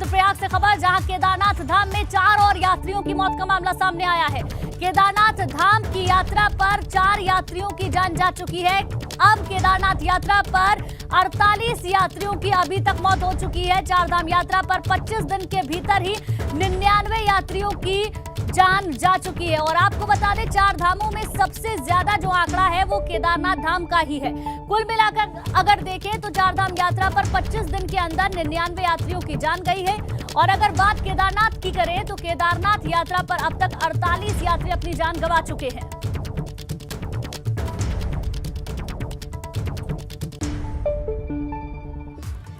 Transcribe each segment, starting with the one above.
रुद्रप्रयाग से खबर, जहां केदारनाथ धाम में 4 और यात्रियों की मौत का मामला सामने आया है। केदारनाथ धाम की यात्रा पर 4 यात्रियों की जान जा चुकी है। अब केदारनाथ यात्रा पर 48 यात्रियों की अभी तक मौत हो चुकी है। 4 धाम यात्रा पर 25 दिन के भीतर ही 99 यात्रियों की जान जा चुकी है। और आपको बता दें, 4 धामों में सबसे ज्यादा जो आंकड़ा है वो केदारनाथ धाम का ही है। कुल मिलाकर अगर देखें तो 4 धाम यात्रा पर 25 दिन के अंदर 99 यात्रियों की जान गई है। और अगर बात केदारनाथ की करें तो केदारनाथ यात्रा पर अब तक 48 यात्री अपनी जान गंवा चुके हैं।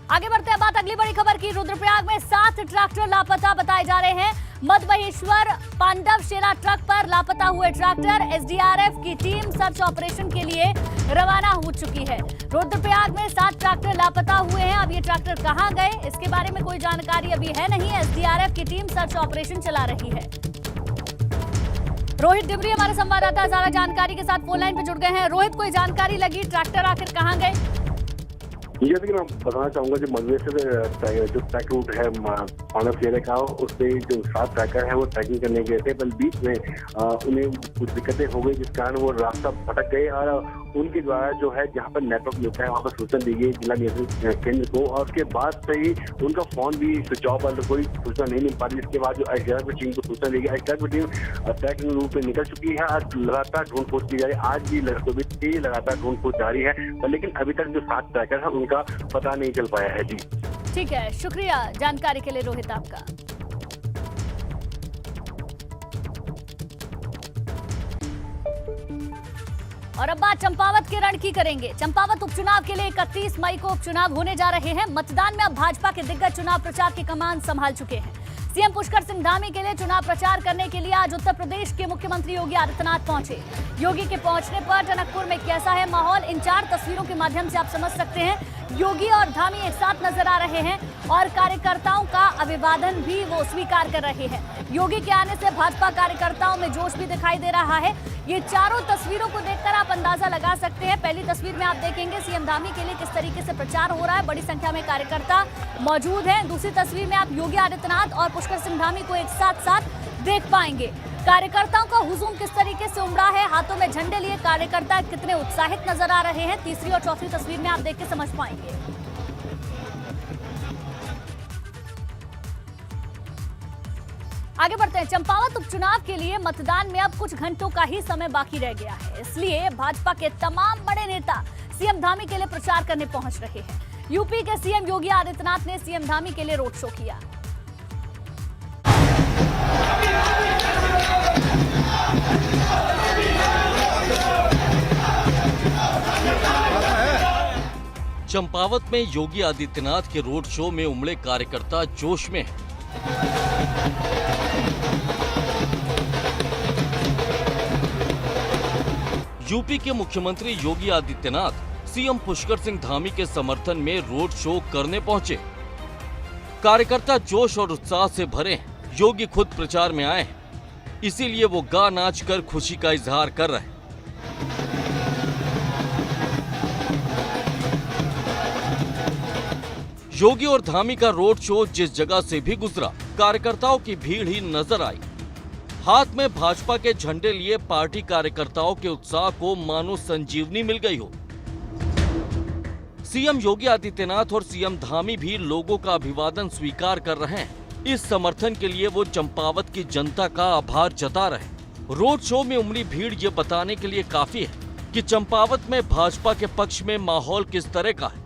आगे बढ़ते हैं, बात अगली बड़ी खबर की। रुद्रप्रयाग में 7 ट्रैक्टर लापता बताए जा रहे हैं। मधमहेश्वर पांडवशिला ट्रक पर लापता हुए ट्रैक्टर, एसडीआरएफ की टीम सर्च ऑपरेशन के लिए रवाना हो चुकी है। रुद्रप्रयाग में 7 ट्रैक्टर लापता हुए हैं। अब ये ट्रैक्टर कहां गए, इसके बारे में कोई जानकारी अभी है नहीं। एसडीआरएफ की टीम सर्च ऑपरेशन चला रही है। रोहित डिबरी हमारे संवाददाता ज्यादा जानकारी के साथ फोन लाइन पे जुड़ गए हैं। रोहित, कोई जानकारी लगी, ट्रैक्टर आखिर कहां गए? जैसे कि मैं बताना चाहूंगा, जो मधुमेश्वर जो ट्रैक रूट है पांडवशिला का, उससे जो 7 ट्रैकर है वो ट्रैकिंग करने गए थे, पर बीच में उन्हें कुछ दिक्कतें हो गई, जिस कारण वो रास्ता भटक गए। और उनके द्वारा जो है जहाँ पर नेटवर्क मिलता है वहाँ पर सूचना दी गई जिला नियंत्रण केंद्र को, और उसके बाद से ही उनका फोन भी स्विच ऑफ, और कोई सूचना नहीं मिल पा रही। इसके बाद जो एसडीआरएफ की टीम को सूचना दी गई, एसडीआरएफ की टीम ट्रैकिंग रूट पे निकल चुकी है। आज लगातार ढूंढ-खोज की जा रही है। आज भी लगातार ढूंढ-खोज जारी है, लेकिन अभी तक जो 7 ट्रैकर है उनका पता नहीं चल पाया है। जी ठीक है, शुक्रिया जानकारी के लिए रोहित आपका। और अब बात चंपावत के रण की करेंगे। चंपावत उपचुनाव के लिए 31 मई को उपचुनाव होने जा रहे हैं। मतदान में अब भाजपा के दिग्गज चुनाव प्रचार की कमान संभाल चुके हैं। सीएम पुष्कर सिंह धामी के लिए चुनाव प्रचार करने के लिए आज उत्तर प्रदेश के मुख्यमंत्री योगी आदित्यनाथ पहुंचे। योगी के पहुंचने पर टनकपुर में कैसा है माहौल, इन 4 तस्वीरों के माध्यम से आप समझ सकते हैं। योगी और धामी एक साथ नजर आ रहे हैं और कार्यकर्ताओं का अभिवादन भी वो स्वीकार कर रहे हैं। योगी के आने से भाजपा कार्यकर्ताओं में जोश भी दिखाई दे रहा है। ये चारों तस्वीरों को देखकर आप अंदाजा लगा सकते हैं। पहली तस्वीर में आप देखेंगे सीएम धामी के लिए किस तरीके से प्रचार हो रहा है, बड़ी संख्या में कार्यकर्ता मौजूद हैं। दूसरी तस्वीर में आप योगी आदित्यनाथ और पुष्कर सिंह धामी को एक साथ देख पाएंगे। कार्यकर्ताओं का हुजूम किस तरीके से उमड़ा है, हाथों में झंडे लिए कार्यकर्ता कितने उत्साहित नजर आ रहे हैं, तीसरी और चौथी तस्वीर में आप देख के समझ पाएंगे। आगे बढ़ते हैं। चंपावत उपचुनाव के लिए मतदान में अब कुछ घंटों का ही समय बाकी रह गया है, इसलिए भाजपा के तमाम बड़े नेता सीएम धामी के लिए प्रचार करने पहुंच रहे हैं। यूपी के सीएम योगी आदित्यनाथ ने सीएम धामी के लिए रोड शो किया। चंपावत में योगी आदित्यनाथ के रोड शो में उमड़े कार्यकर्ता जोश में हैं। यूपी के मुख्यमंत्री योगी आदित्यनाथ सीएम पुष्कर सिंह धामी के समर्थन में रोड शो करने पहुंचे। कार्यकर्ता जोश और उत्साह से भरे हैं। योगी खुद प्रचार में आए हैं, इसीलिए वो गा नाच कर खुशी का इजहार कर रहे हैं। योगी और धामी का रोड शो जिस जगह से भी गुजरा, कार्यकर्ताओं की भीड़ ही नजर आई। हाथ में भाजपा के झंडे लिए पार्टी कार्यकर्ताओं के उत्साह को मानो संजीवनी मिल गई हो। सीएम योगी आदित्यनाथ और सीएम धामी भी लोगों का अभिवादन स्वीकार कर रहे हैं। इस समर्थन के लिए वो चंपावत की जनता का आभार जता रहे। रोड शो में उमड़ी भीड़ ये बताने के लिए काफी है कि चंपावत में भाजपा के पक्ष में माहौल किस तरह का है।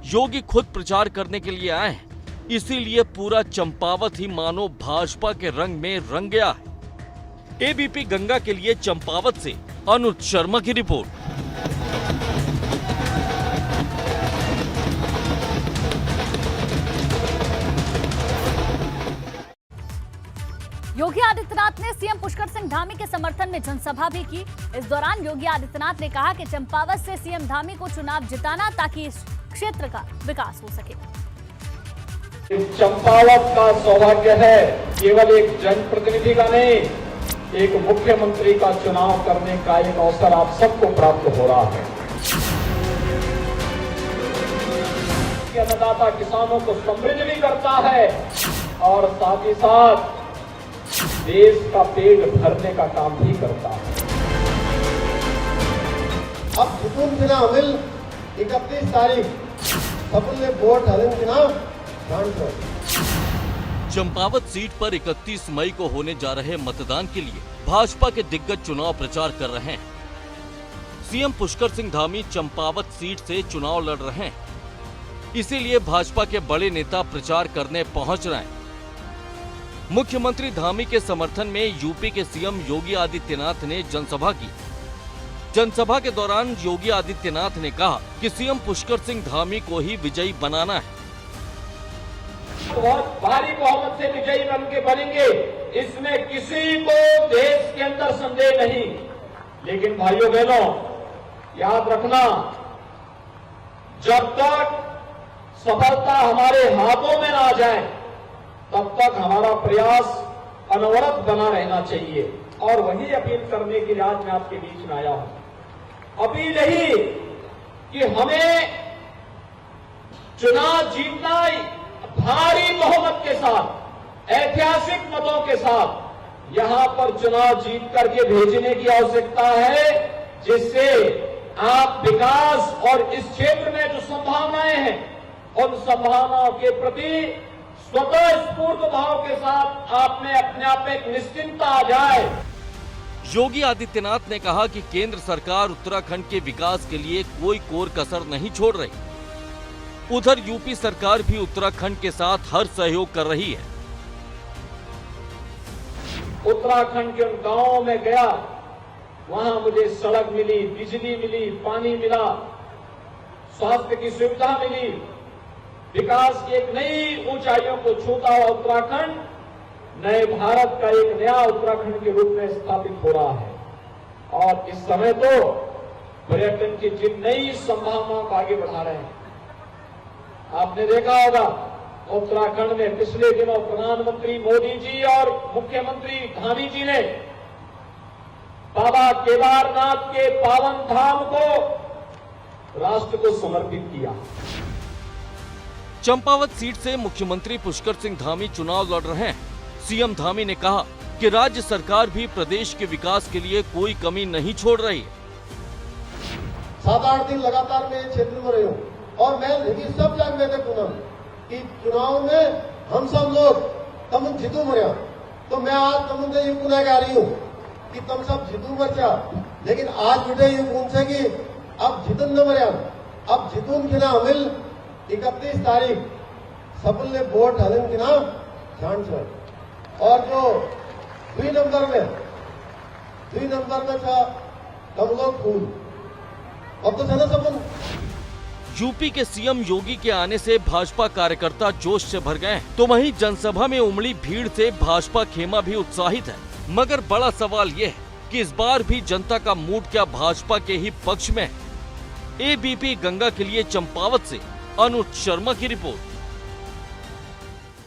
योगी खुद प्रचार करने के लिए आए हैं, इसीलिए पूरा चंपावत ही मानो भाजपा के रंग में रंग गया है। एबीपी गंगा के लिए चंपावत से अनुज शर्मा की रिपोर्ट। योगी आदित्यनाथ ने सीएम पुष्कर सिंह धामी के समर्थन में जनसभा भी की। इस दौरान योगी आदित्यनाथ ने कहा कि चंपावत से सीएम धामी को चुनाव जिताना ताकि इस क्षेत्र का विकास हो सके। चंपावत का सौभाग्य है केवल एक जनप्रतिनिधि का नहीं, एक मुख्यमंत्री का चुनाव करने का एक अवसर आप सबको प्राप्त हो रहा है। अन्नदाता किसानों को समृद्ध भी करता है और साथ ही साथ देश का पेट भरने का काम भी करता है। अब जितून बिना अमिल 31 तारीख सबने वोट हलन बिना चंपावत सीट पर 31 मई को होने जा रहे मतदान के लिए भाजपा के दिग्गज चुनाव प्रचार कर रहे हैं। सीएम पुष्कर सिंह धामी चंपावत सीट से चुनाव लड़ रहे हैं, इसीलिए भाजपा के बड़े नेता प्रचार करने पहुंच रहे हैं। मुख्यमंत्री धामी के समर्थन में यूपी के सीएम योगी आदित्यनाथ ने जनसभा की। जनसभा के दौरान योगी आदित्यनाथ ने कहा कि सीएम पुष्कर सिंह धामी को ही विजयी बनाना है। बहुत भारी बहुमत से विजयी बन के बनेंगे, इसमें किसी को देश के अंदर संदेह नहीं। लेकिन भाइयों बहनों, याद रखना, जब तक सफलता हमारे हाथों में ना जाए तब तक हमारा प्रयास अनवरत बना रहना चाहिए। और वही अपील करने के लिए आज मैं आपके बीच में आया हूं। अपील यही कि हमें चुनाव जीतना भारी बहुमत के साथ, ऐतिहासिक मतों के साथ यहां पर चुनाव जीत करके भेजने की आवश्यकता है, जिससे आप विकास और इस क्षेत्र में जो संभावनाएं हैं उन संभावनाओं के प्रति स्वतः स्फूर्त भाव के साथ आप में अपने आप एक निश्चिंतता आ जाए। योगी आदित्यनाथ ने कहा कि केंद्र सरकार उत्तराखंड के विकास के लिए कोई कोर कसर नहीं छोड़ रही। उधर यूपी सरकार भी उत्तराखंड के साथ हर सहयोग कर रही है। उत्तराखंड के उन गांवों में गया, वहां मुझे सड़क मिली, बिजली मिली, पानी मिला, स्वास्थ्य की सुविधा मिली। विकास की एक नई ऊंचाइयों को छूता हुआ उत्तराखंड नए भारत का एक नया उत्तराखंड के रूप में स्थापित हो रहा है। और इस समय तो पर्यटन की जिन नई संभावनाओं को आगे बढ़ा रहे हैं। आपने देखा होगा उत्तराखंड में पिछले दिनों प्रधानमंत्री मोदी जी और मुख्यमंत्री धामी जी ने बाबा केदारनाथ के पावन धाम को राष्ट्र को समर्पित किया। चंपावत सीट से मुख्यमंत्री पुष्कर सिंह धामी चुनाव लड़ रहे हैं। सीएम धामी ने कहा कि राज्य सरकार भी प्रदेश के विकास के लिए कोई कमी नहीं छोड़ रही है। 7-8 दिन लगातार मैं क्षेत्र में रही हूँ और मैं लेकिन सब जगह में देखूंगा कि चुनाव में हम सब लोग तम जीतू मरिया। तो मैं आज तुमसे ये पुनः कह रही हूँ कि तुम सब जीतू मरचा, लेकिन आज मुझे ये पूछे कि अब जीतन न मरिया, अब जीतून की ना अमिल 31 तारीख सबने वोट हलन की ना और जो 2 नंबर में था हम लोग फूल। अब तो चलो सब यूपी के सीएम योगी के आने से भाजपा कार्यकर्ता जोश से भर गए हैं, तो वहीं जनसभा में उमड़ी भीड़ से भाजपा खेमा भी उत्साहित है। मगर बड़ा सवाल ये है कि इस बार भी जनता का मूड क्या भाजपा के ही पक्ष में है। एबीपी गंगा के लिए चंपावत से अनुज शर्मा की रिपोर्ट।